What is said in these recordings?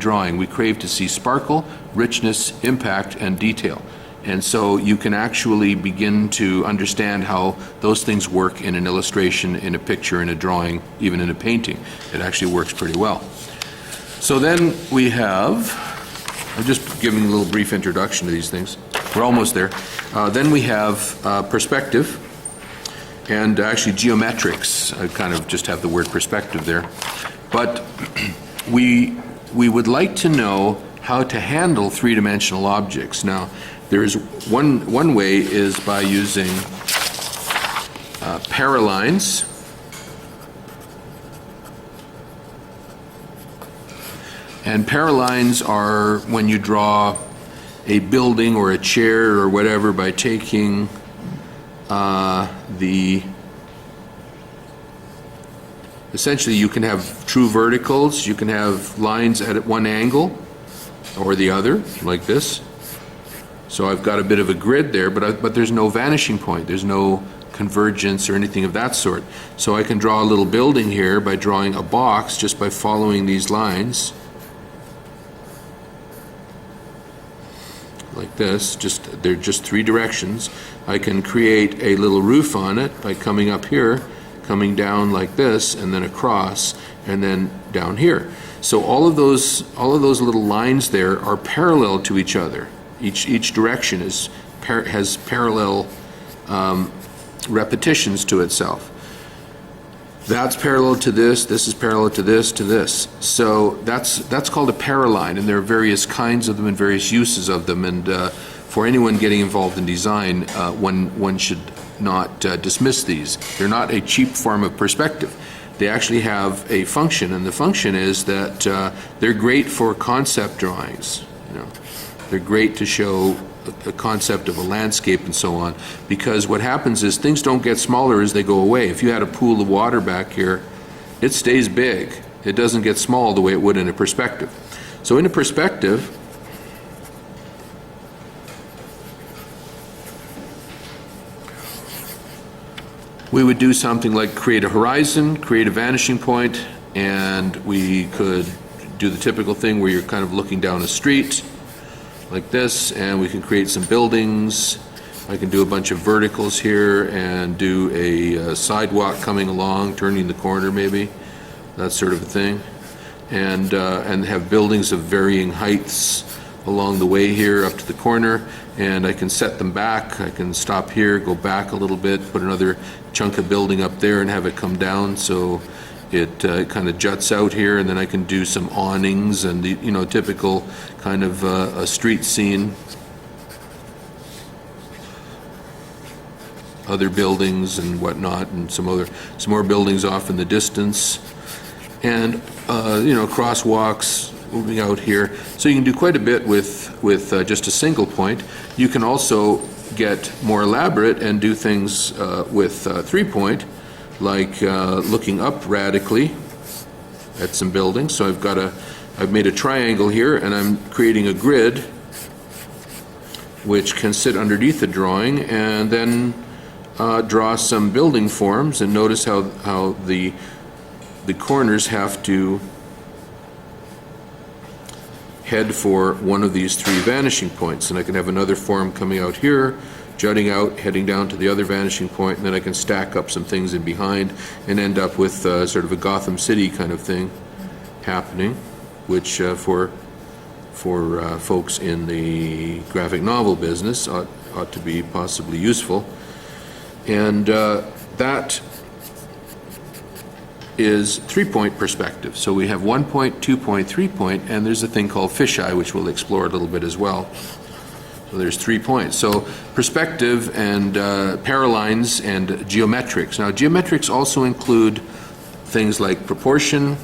drawing. We crave to see sparkle, richness, impact, and detail. And so you can actually begin to understand how those things work in an illustration, in a picture, in a drawing, even in a painting. It actually works pretty well. So then we have, I'm just giving a little brief introduction to these things. We're almost there. Then we have perspective, and actually geometrics. I kind of just have the word perspective there. But we would like to know how to handle three-dimensional objects. Now, there's one way is by using Paralines. And Paralines are when you draw a building or a chair or whatever by taking essentially you can have true verticals, you can have lines at one angle or the other, like this. So I've got a bit of a grid there, but there's no vanishing point, there's no convergence or anything of that sort. So I can draw a little building here by drawing a box just by following these lines. Like this, they're just three directions. I can create a little roof on it by coming up here, coming down like this, and then across, and then down here. So all of those little lines there are parallel to each other. Each direction has parallel repetitions to itself. That's parallel to this. This is parallel to this, to this. So that's called a paraline, and there are various kinds of them and various uses of them. And for anyone getting involved in design, one should not dismiss these. They're not a cheap form of perspective. They actually have a function, and the function is that they're great for concept drawings. You know, they're great to show a concept of a landscape and so on, because what happens is things don't get smaller as they go away. If you had a pool of water back here, it stays big. It doesn't get small the way it would in a perspective. So in a perspective, we would do something like create a horizon, create a vanishing point, and we could do the typical thing where you're kind of looking down a street like this, and we can create some buildings. I can do a bunch of verticals here and do a sidewalk coming along, turning the corner maybe, that sort of a thing, and have buildings of varying heights along the way here up to the corner, and I can set them back. I can stop here, go back a little bit, put another chunk of building up there and have it come down so it kind of juts out here, and then I can do some awnings and the typical kind of a street scene. Other buildings and whatnot, and some more buildings off in the distance, and crosswalks moving out here. So you can do quite a bit with just a single point. You can also get more elaborate and do things with 3-point, like looking up radically at some buildings. So I've made a triangle here, and I'm creating a grid which can sit underneath the drawing, and then draw some building forms, and notice how the corners have to head for one of these three vanishing points. And I can have another form coming out here, jutting out, heading down to the other vanishing point, and then I can stack up some things in behind and end up with sort of a Gotham City kind of thing happening, which for folks in the graphic novel business ought to be possibly useful. And that is 3-point perspective. So we have 1-point, 2-point, 3-point, and there's a thing called fisheye, which we'll explore a little bit as well. So there's 3 points. So perspective and paralines and geometrics. Now geometrics also include things like proportion,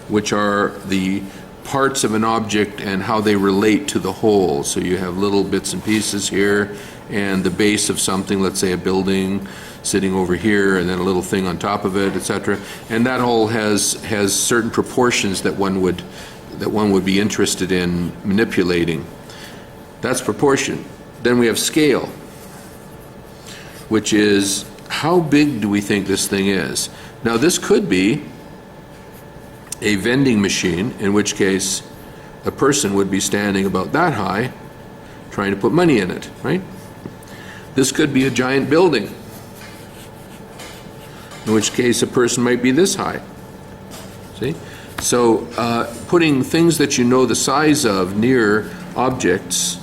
which are the parts of an object and how they relate to the whole. So you have little bits and pieces here, and the base of something, let's say a building, sitting over here, and then a little thing on top of it, etc. And that whole has certain proportions that one would be interested in manipulating. That's proportion. Then we have scale, which is how big do we think this thing is? Now this could be a vending machine, in which case a person would be standing about that high trying to put money in it, right? This could be a giant building, in which case a person might be this high. See? So putting things that you know the size of near objects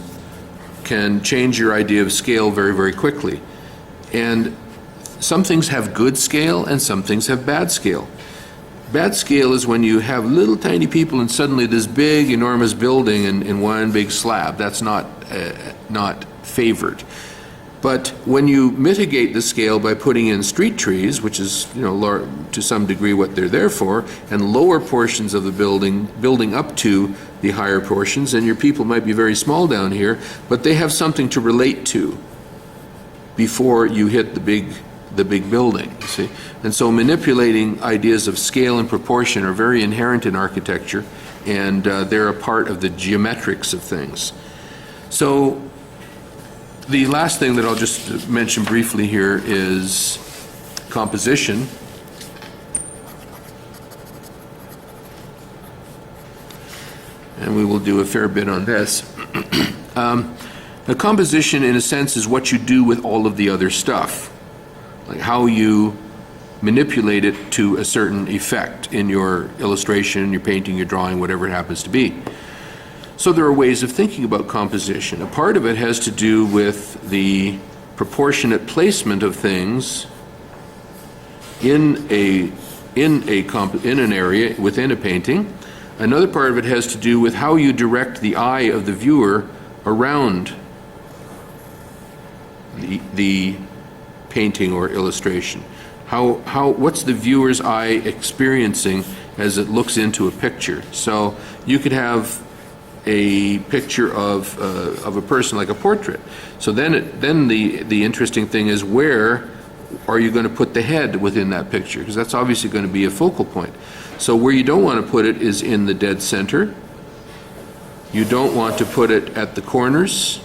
can change your idea of scale very, very quickly. And some things have good scale and some things have bad scale. Bad scale is when you have little tiny people and suddenly this big, enormous building in one big slab. That's not favored. But when you mitigate the scale by putting in street trees, which is, to some degree what they're there for, and lower portions of the building up to the higher portions, and your people might be very small down here, but they have something to relate to before you hit the big building, you see? And so manipulating ideas of scale and proportion are very inherent in architecture, and they're a part of the geometrics of things. So the last thing that I'll just mention briefly here is composition. And we will do a fair bit on this. The composition, in a sense, is what you do with all of the other stuff, like how you manipulate it to a certain effect in your illustration, your painting, your drawing, whatever it happens to be. So there are ways of thinking about composition. A part of it has to do with the proportionate placement of things in an area within a painting. Another part of it has to do with how you direct the eye of the viewer around the painting or illustration. What's the viewer's eye experiencing as it looks into a picture? So you could have a picture of a person, like a portrait. So then the interesting thing is, where are you going to put the head within that picture? Because that's obviously going to be a focal point. So where you don't want to put it is in the dead center. You don't want to put it at the corners,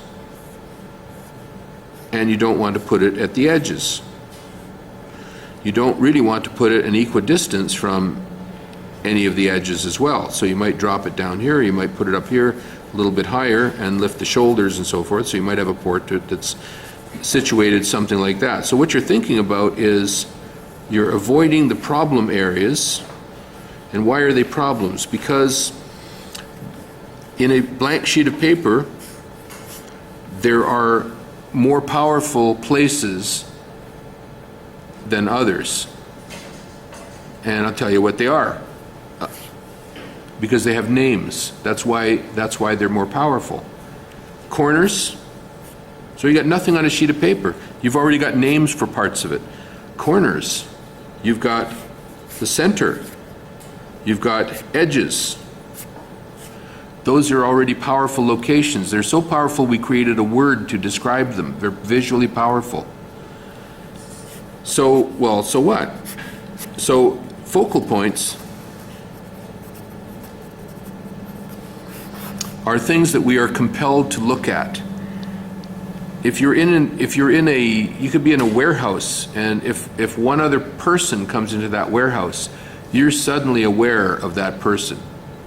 and you don't want to put it at the edges. You don't really want to put it an equidistance from any of the edges as well. So you might drop it down here, you might put it up here a little bit higher and lift the shoulders and so forth. So you might have a portrait that's situated something like that. So what you're thinking about is you're avoiding the problem areas. And why are they problems? Because in a blank sheet of paper, there are more powerful places than others. And I'll tell you what they are. Because they have names. That's why they're more powerful. Corners. So you got nothing on a sheet of paper. You've already got names for parts of it. Corners. You've got the center. You've got edges. Those are already powerful locations. They're so powerful we created a word to describe them. They're visually powerful. So what? So focal points are things that we are compelled to look at. You could be in a warehouse, and if one other person comes into that warehouse, you're suddenly aware of that person.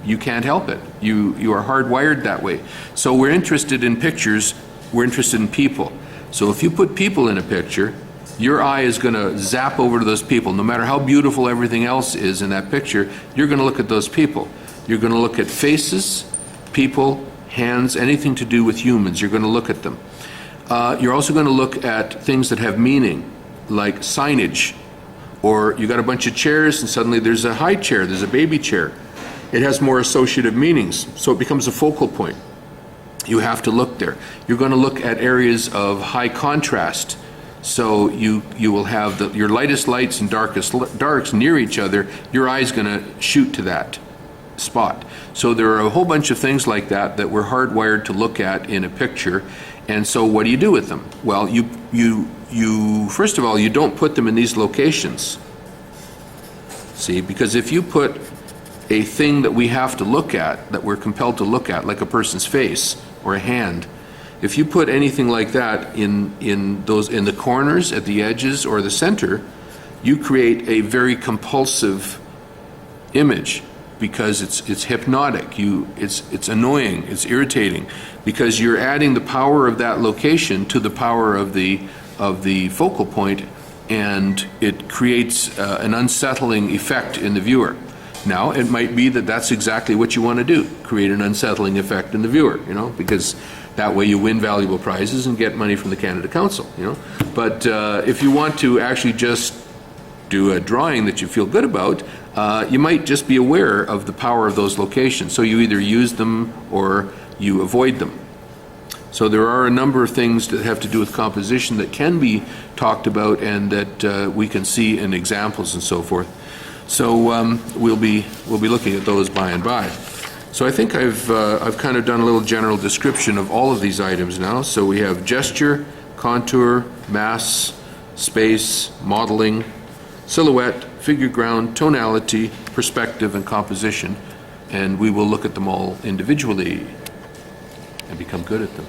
You can't help it. You are hardwired that way. So we're interested in pictures, we're interested in people. So if you put people in a picture, your eye is going to zap over to those people. No matter how beautiful everything else is in that picture, you're going to look at those people. You're going to look at faces, people, hands, anything to do with humans. You're going to look at them. You're also going to look at things that have meaning, like signage. Or you got a bunch of chairs and suddenly there's a high chair, there's a baby chair. It has more associative meanings, so it becomes a focal point. You have to look there. You're going to look at areas of high contrast. So you will have your lightest lights and darkest darks near each other. Your eye's going to shoot to that spot. So there are a whole bunch of things like that we're hardwired to look at in a picture. And so what do you do with them? Well, you first of all, you don't put them in these locations. See, because if you put a thing that we have to look at, that we're compelled to look at, like a person's face or a hand, if you put anything like that in the corners, at the edges, or the center, you create a very compulsive image. because it's hypnotic. It's annoying, it's irritating, because you're adding the power of that location to the power of the focal point, and it creates an unsettling effect in the viewer. Now, it might be that that's exactly what you want to do, create an unsettling effect in the viewer, because that way you win valuable prizes and get money from the Canada Council, But if you want to actually just do a drawing that you feel good about, you might just be aware of the power of those locations. So you either use them or you avoid them. So there are a number of things that have to do with composition that can be talked about and that we can see in examples and so forth. So we'll be looking at those by and by. So I think I've kind of done a little general description of all of these items now. So we have gesture, contour, mass, space, modeling, silhouette, figure ground, tonality, perspective, and composition, and we will look at them all individually and become good at them.